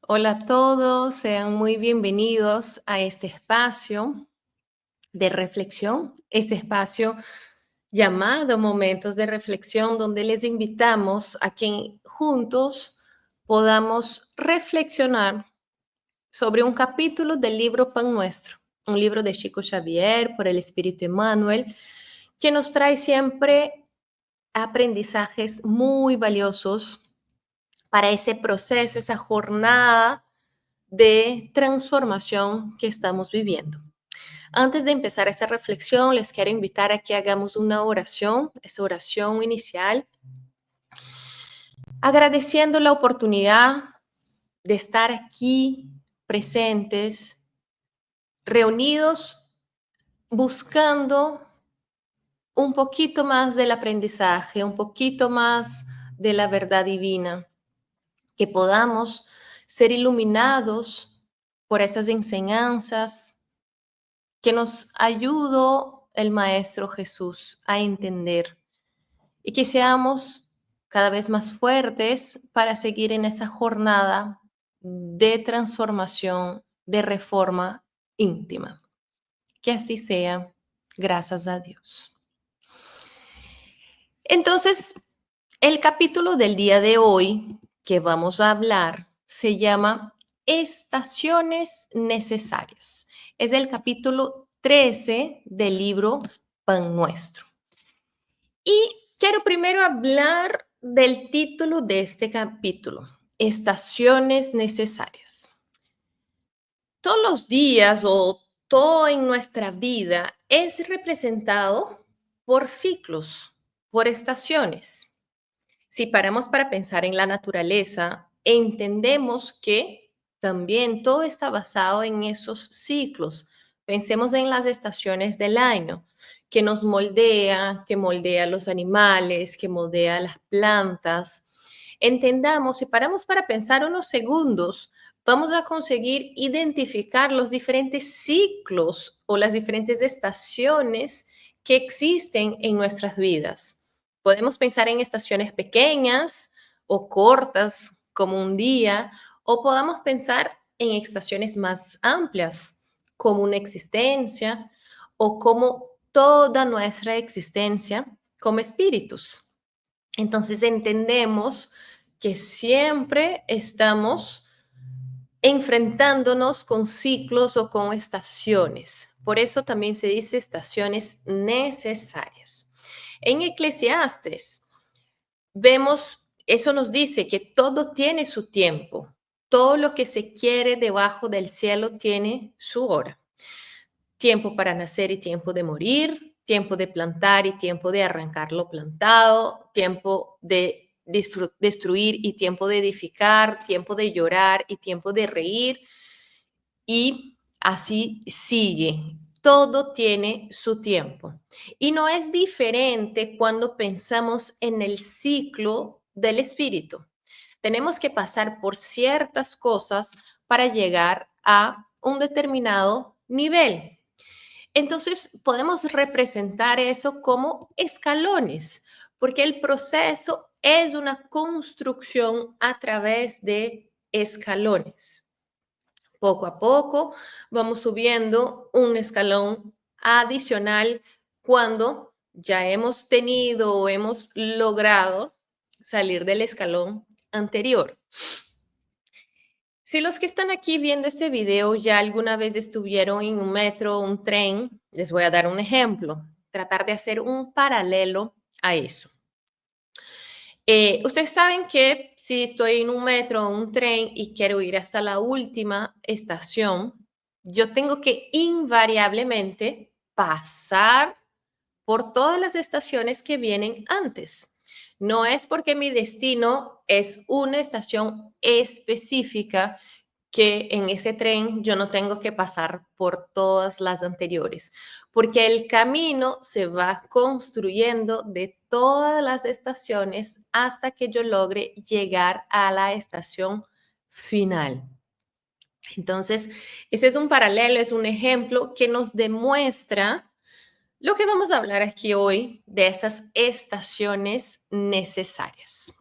Hola a todos, sean muy bienvenidos a este espacio de reflexión, este espacio llamado Momentos de Reflexión, donde les invitamos a que juntos podamos reflexionar sobre un capítulo del libro Pan Nuestro, un libro de Chico Xavier por el Espíritu Emmanuel, que nos trae siempre aprendizajes muy valiosos para ese proceso, esa jornada de transformación que estamos viviendo. Antes de empezar esa reflexión, les quiero invitar a que hagamos una oración, esa oración inicial, agradeciendo la oportunidad de estar aquí presentes, reunidos, buscando un poquito más del aprendizaje, un poquito más de la verdad divina, que podamos ser iluminados por esas enseñanzas que nos ayudó el Maestro Jesús a entender y que seamos cada vez más fuertes para seguir en esa jornada de transformación, de reforma íntima. Que así sea, gracias a Dios. Entonces, el capítulo del día de hoy que vamos a hablar se llama Estaciones necesarias. Es el capítulo 13 del libro Pan Nuestro. Y quiero primero hablar del título de este capítulo, Estaciones necesarias. Todos los días o todo en nuestra vida es representado por ciclos, por estaciones. Si paramos para pensar en la naturaleza, entendemos que también todo está basado en esos ciclos. Pensemos en las estaciones del año, que nos moldea, que moldea a los animales, que moldea a las plantas. Entendamos, si paramos para pensar unos segundos, vamos a conseguir identificar los diferentes ciclos o las diferentes estaciones que existen en nuestras vidas. Podemos pensar en estaciones pequeñas o cortas, como un día, o podamos pensar en estaciones más amplias, como una existencia o como toda nuestra existencia como espíritus. Entonces entendemos que siempre estamos enfrentándonos con ciclos o con estaciones. Por eso también se dice estaciones necesarias. En Eclesiastes vemos, eso nos dice que todo tiene su tiempo. Todo lo que se quiere debajo del cielo tiene su hora. Tiempo para nacer y tiempo de morir, tiempo de plantar y tiempo de arrancar lo plantado, tiempo de destruir y tiempo de edificar, tiempo de llorar y tiempo de reír, y así sigue. Todo tiene su tiempo. Y no es diferente cuando pensamos en el ciclo del espíritu. Tenemos que pasar por ciertas cosas para llegar a un determinado nivel. Entonces, podemos representar eso como escalones, porque el proceso es una construcción a través de escalones. Poco a poco vamos subiendo un escalón adicional cuando ya hemos tenido o hemos logrado salir del escalón anterior. Si los que están aquí viendo este video ya alguna vez estuvieron en un metro o un tren, les voy a dar un ejemplo, tratar de hacer un paralelo a eso. Ustedes saben que si estoy en un metro o un tren y quiero ir hasta la última estación, yo tengo que invariablemente pasar por todas las estaciones que vienen antes. No es porque mi destino es una estación específica que en ese tren yo no tengo que pasar por todas las anteriores, porque el camino se va construyendo de todas las estaciones hasta que yo logre llegar a la estación final. Entonces, ese es un paralelo, es un ejemplo que nos demuestra lo que vamos a hablar aquí hoy de esas estaciones necesarias.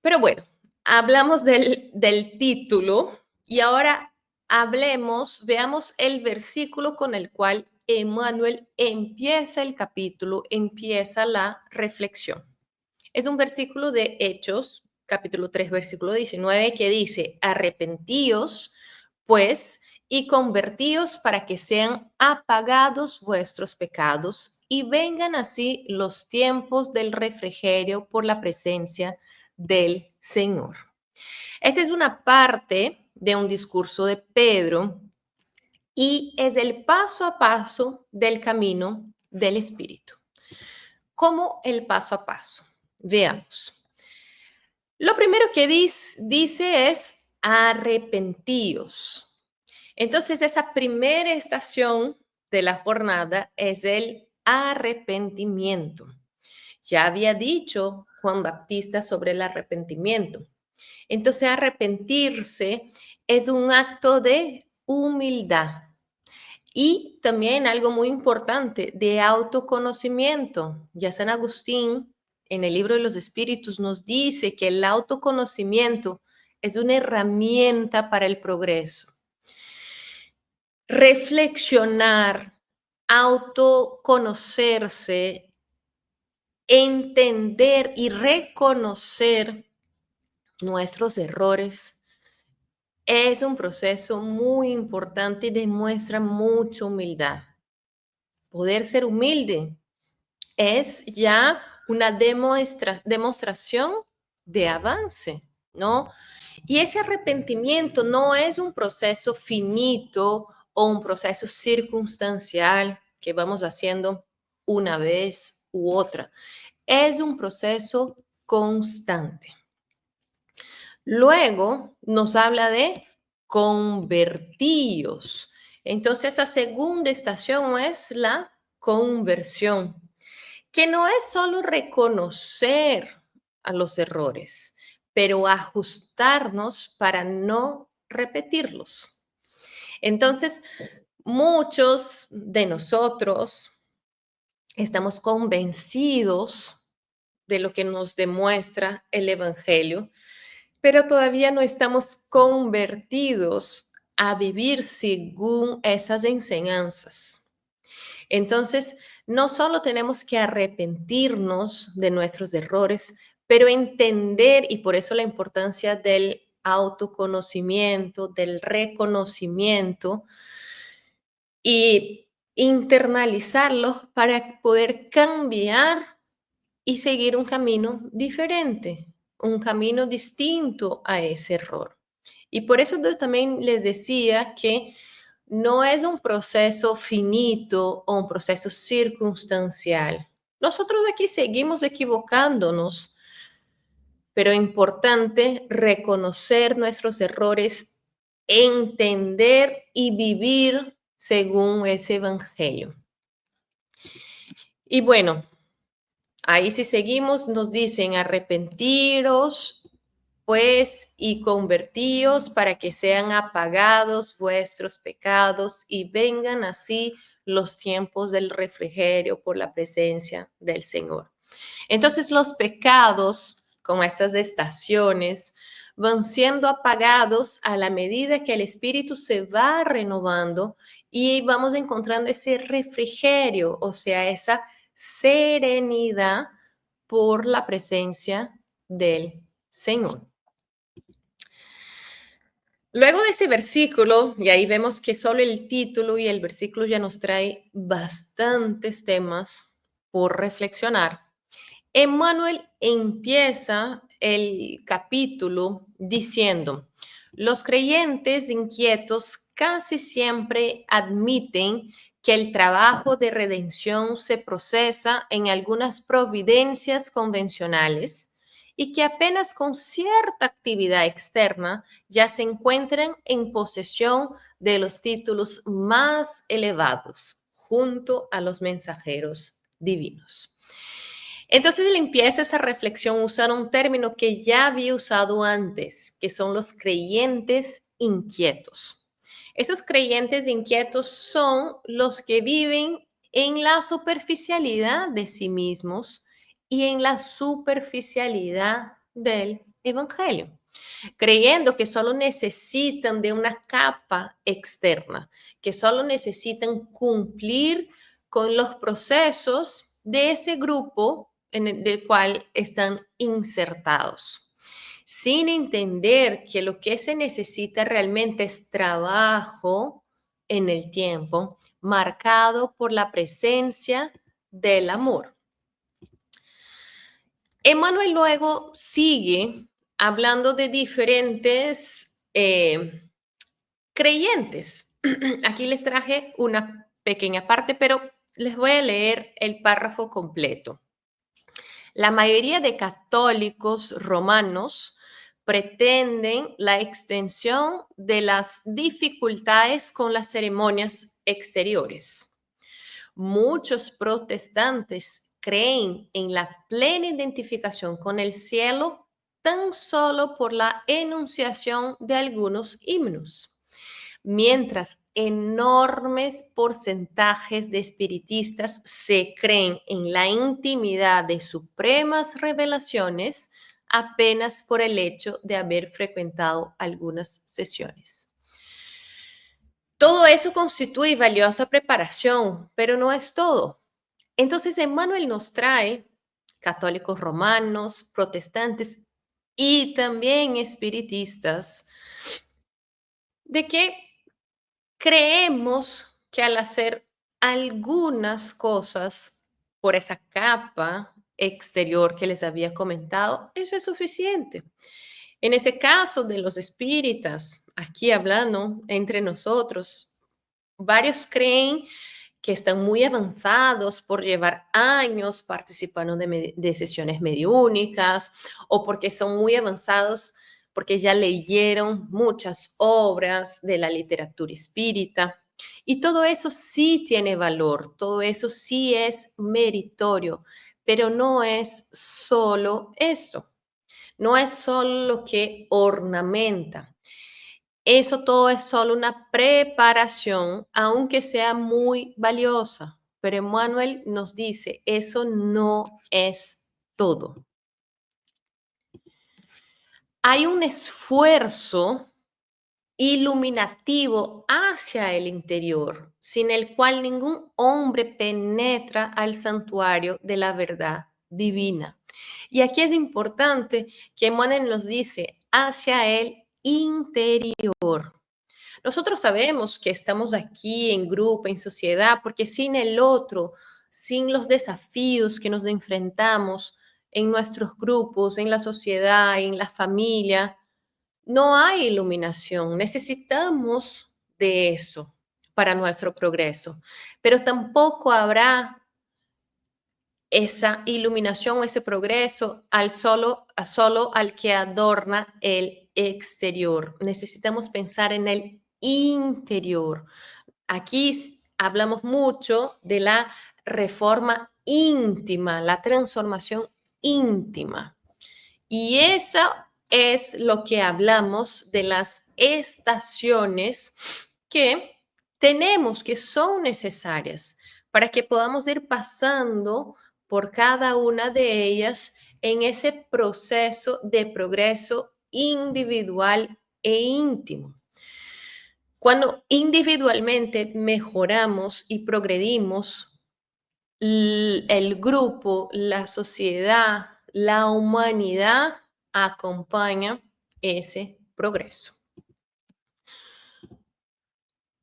Pero bueno, hablamos del título y ahora veamos el versículo con el cual Emmanuel empieza el capítulo, empieza la reflexión. Es un versículo de Hechos, capítulo 3, versículo 19, que dice, arrepentíos, pues, y convertíos para que sean apagados vuestros pecados y vengan así los tiempos del refrigerio por la presencia del Señor. Esta es una parte de un discurso de Pedro y es el paso a paso del camino del Espíritu. ¿Cómo el paso a paso? Veamos. Lo primero que dice es arrepentíos. Entonces, esa primera estación de la jornada es el arrepentimiento. Ya había dicho Juan Baptista sobre el arrepentimiento. Entonces, arrepentirse es un acto de humildad y también algo muy importante, de autoconocimiento. Ya San Agustín, en el libro de los Espíritus, nos dice que el autoconocimiento es una herramienta para el progreso. Reflexionar, autoconocerse, entender y reconocer nuestros errores es un proceso muy importante y demuestra mucha humildad. Poder ser humilde es ya una demostración de avance, ¿no? Y ese arrepentimiento no es un proceso finito o un proceso circunstancial que vamos haciendo una vez u otra. Es un proceso constante. Luego nos habla de convertíos. Entonces, esa segunda estación es la conversión, que no es solo reconocer a los errores, pero ajustarnos para no repetirlos. Entonces, muchos de nosotros estamos convencidos de lo que nos demuestra el Evangelio, pero todavía no estamos convertidos a vivir según esas enseñanzas. Entonces, no solo tenemos que arrepentirnos de nuestros errores, pero entender, y por eso la importancia del autoconocimiento, del reconocimiento y internalizarlo para poder cambiar y seguir un camino diferente, un camino distinto a ese error. Y por eso yo también les decía que no es un proceso finito o un proceso circunstancial. Nosotros aquí seguimos equivocándonos, pero es importante reconocer nuestros errores, entender y vivir según ese evangelio. Y bueno, ahí si seguimos, nos dicen arrepentiros, pues, y convertíos para que sean apagados vuestros pecados y vengan así los tiempos del refrigerio por la presencia del Señor. Entonces los pecados, con estas estaciones, van siendo apagados a la medida que el espíritu se va renovando y vamos encontrando ese refrigerio, o sea, esa serenidad por la presencia del Señor. Luego de ese versículo, y ahí vemos que solo el título y el versículo ya nos trae bastantes temas por reflexionar. Emmanuel empieza el capítulo diciendo, los creyentes inquietos casi siempre admiten que el trabajo de redención se procesa en algunas providencias convencionales y que apenas con cierta actividad externa ya se encuentran en posesión de los títulos más elevados junto a los mensajeros divinos. Entonces él empieza esa reflexión usando un término que ya había usado antes, que son los creyentes inquietos. Esos creyentes inquietos son los que viven en la superficialidad de sí mismos y en la superficialidad del evangelio, creyendo que solo necesitan de una capa externa, que solo necesitan cumplir con los procesos de ese grupo en el del cual están insertados, sin entender que lo que se necesita realmente es trabajo en el tiempo, marcado por la presencia del amor. Emmanuel luego sigue hablando de diferentes creyentes. Aquí les traje una pequeña parte, pero les voy a leer el párrafo completo. La mayoría de católicos romanos pretenden la extensión de las dificultades con las ceremonias exteriores. Muchos protestantes creen en la plena identificación con el cielo tan solo por la enunciación de algunos himnos, mientras enormes porcentajes de espiritistas se creen en la intimidad de supremas revelaciones apenas por el hecho de haber frecuentado algunas sesiones. Todo eso constituye valiosa preparación, pero no es todo. Entonces, Emmanuel nos trae católicos romanos, protestantes y también espiritistas, de que creemos que al hacer algunas cosas por esa capa exterior que les había comentado, eso es suficiente. En ese caso de los espíritas, aquí hablando entre nosotros, varios creen que están muy avanzados por llevar años participando de sesiones mediúnicas o porque son muy avanzados porque ya leyeron muchas obras de la literatura espírita. Y todo eso sí tiene valor, todo eso sí es meritorio, pero no es solo eso, no es solo lo que ornamenta. Eso todo es solo una preparación, aunque sea muy valiosa. Pero Emmanuel nos dice, eso no es todo. Hay un esfuerzo iluminativo hacia el interior, sin el cual ningún hombre penetra al santuario de la verdad divina. Y aquí es importante que Emmanuel nos dice, hacia el interior. Nosotros sabemos que estamos aquí en grupo, en sociedad, porque sin el otro, sin los desafíos que nos enfrentamos en nuestros grupos, en la sociedad, en la familia, no hay iluminación. Necesitamos de eso para nuestro progreso, pero tampoco habrá esa iluminación o ese progreso solo al que adorna el exterior. Necesitamos pensar en el interior. Aquí hablamos mucho de la reforma íntima, la transformación íntima. Y eso es lo que hablamos de las estaciones que tenemos, que son necesarias para que podamos ir pasando por cada una de ellas en ese proceso de progreso individual e íntimo. Cuando individualmente mejoramos y progredimos, el grupo, la sociedad, la humanidad acompaña ese progreso.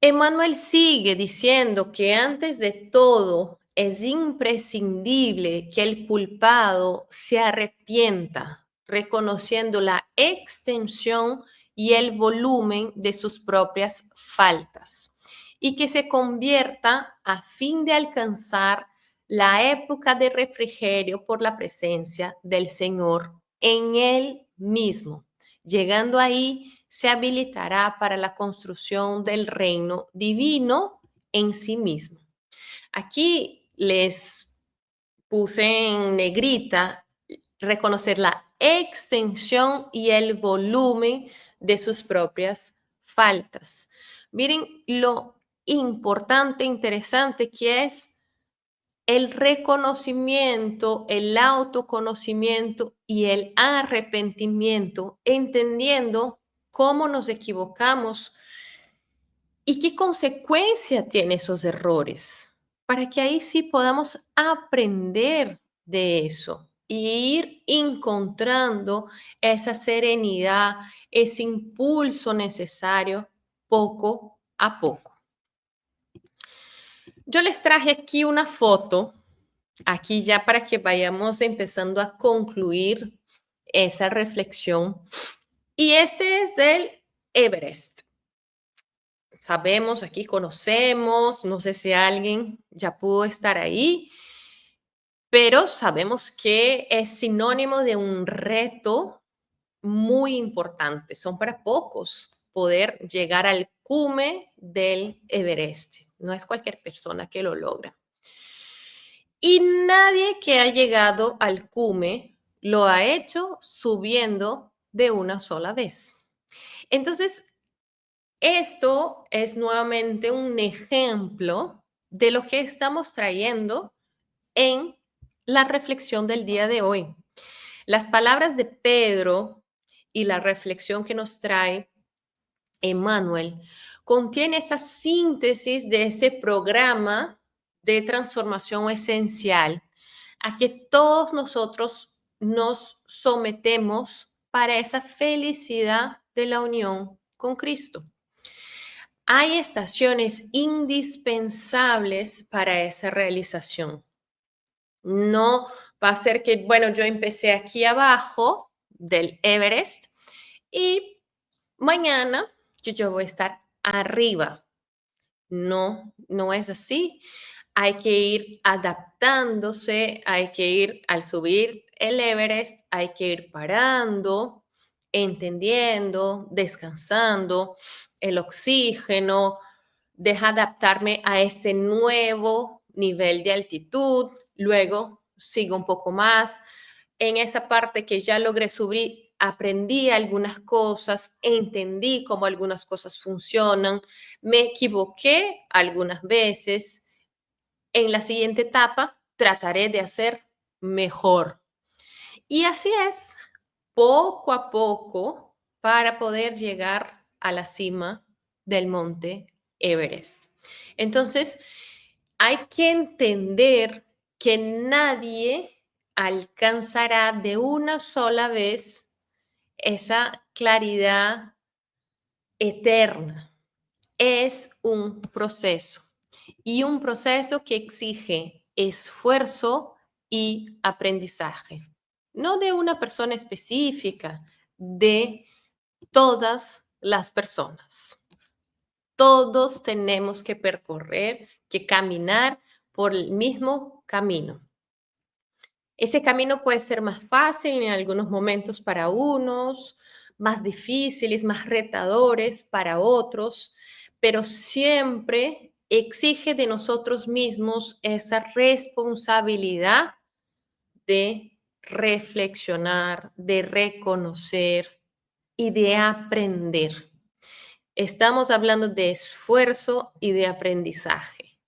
Emmanuel sigue diciendo que antes de todo es imprescindible que el culpado se arrepienta, reconociendo la extensión y el volumen de sus propias faltas, y que se convierta a fin de alcanzar la época de refrigerio por la presencia del Señor en él mismo. Llegando ahí, se habilitará para la construcción del reino divino en sí mismo. Aquí les puse en negrita reconocer la extensión y el volumen de sus propias faltas. Miren lo importante, interesante que es el reconocimiento, el autoconocimiento y el arrepentimiento, entendiendo cómo nos equivocamos y qué consecuencia tienen esos errores, para que ahí sí podamos aprender de eso y ir encontrando esa serenidad, ese impulso necesario poco a poco. Yo les traje aquí una foto, aquí ya para que vayamos empezando a concluir esa reflexión. Y este es el Everest. Sabemos, aquí conocemos, no sé si alguien ya pudo estar ahí, pero sabemos que es sinónimo de un reto muy importante. Son para pocos poder llegar al cume del Everest. No es cualquier persona que lo logra. Y nadie que ha llegado al cume lo ha hecho subiendo de una sola vez. Entonces, esto es nuevamente un ejemplo de lo que estamos trayendo en la reflexión del día de hoy. Las palabras de Pedro y la reflexión que nos trae Emmanuel contiene esa síntesis de ese programa de transformación esencial a que todos nosotros nos sometemos para esa felicidad de la unión con Cristo. Hay estaciones indispensables para esa realización. No va a ser que, bueno, yo empecé aquí abajo del Everest y mañana yo voy a estar arriba. No, no es así. Hay que ir adaptándose, hay que ir al subir el Everest, hay que ir parando, entendiendo, descansando, el oxígeno, deja adaptarme a este nuevo nivel de altitud, luego sigo un poco más. En esa parte que ya logré subir, aprendí algunas cosas, entendí cómo algunas cosas funcionan, me equivoqué algunas veces. En la siguiente etapa trataré de hacer mejor. Y así es, poco a poco, para poder llegar a la cima del monte Everest. Entonces, hay que entender que nadie alcanzará de una sola vez esa claridad eterna. Es un proceso y un proceso que exige esfuerzo y aprendizaje, no de una persona específica, de todas las personas. Todos tenemos que percorrer, que caminar por el mismo camino. Ese camino puede ser más fácil en algunos momentos para unos, más difíciles, más retadores para otros, pero siempre exige de nosotros mismos esa responsabilidad de reflexionar, de reconocer y de aprender. Estamos hablando de esfuerzo y de aprendizaje.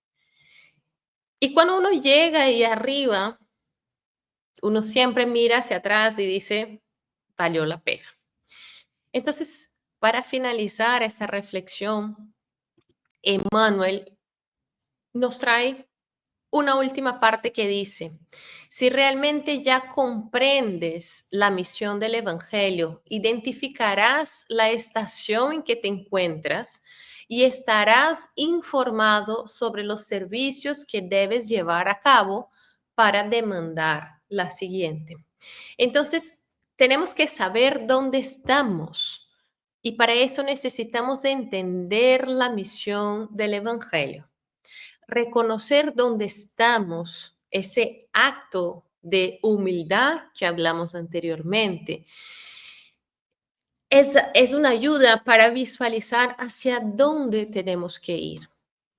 Y cuando uno llega ahí arriba, uno siempre mira hacia atrás y dice, valió la pena. Entonces, para finalizar esta reflexión, Emmanuel nos trae una última parte que dice, si realmente ya comprendes la misión del Evangelio, identificarás la estación en que te encuentras y estarás informado sobre los servicios que debes llevar a cabo para demandar la siguiente. Entonces, tenemos que saber dónde estamos y para eso necesitamos entender la misión del Evangelio, reconocer dónde estamos, ese acto de humildad que hablamos anteriormente. Es una ayuda para visualizar hacia dónde tenemos que ir.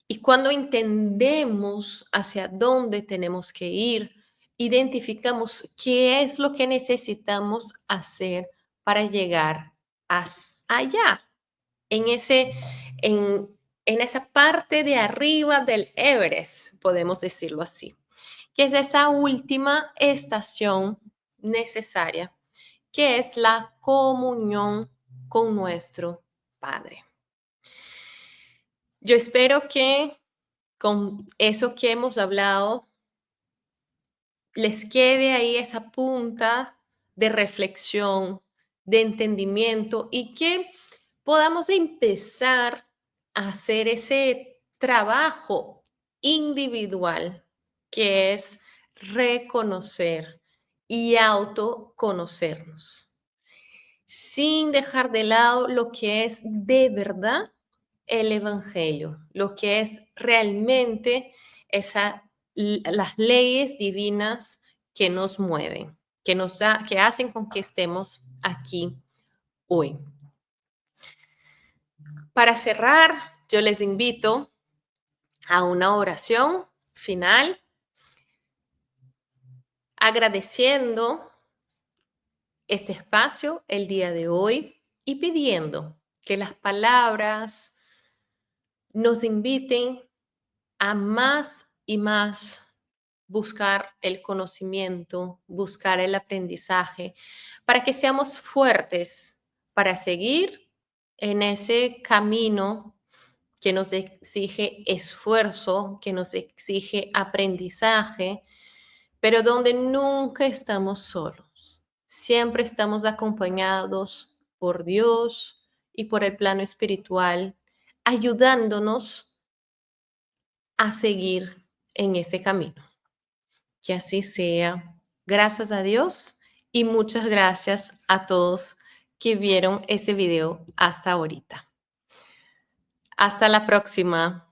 Y cuando entendemos hacia dónde tenemos que ir, identificamos qué es lo que necesitamos hacer para llegar allá, en, ese, en esa parte de arriba del Everest, podemos decirlo así. que es esa última estación necesaria, que es la comunión con nuestro Padre. Yo espero que con eso que hemos hablado les quede ahí esa punta de reflexión, de entendimiento y que podamos empezar a hacer ese trabajo individual que es reconocer y autoconocernos, sin dejar de lado lo que es de verdad el Evangelio, lo que es realmente las leyes divinas que nos mueven, que hacen con que estemos aquí hoy. Para cerrar, yo les invito a una oración final, agradeciendo este espacio el día de hoy y pidiendo que las palabras nos inviten a más y más buscar el conocimiento, buscar el aprendizaje, para que seamos fuertes para seguir en ese camino que nos exige esfuerzo, que nos exige aprendizaje, pero donde nunca estamos solos. Siempre estamos acompañados por Dios y por el plano espiritual, ayudándonos a seguir en ese camino. Que así sea. Gracias a Dios y muchas gracias a todos que vieron este video hasta ahorita. Hasta la próxima.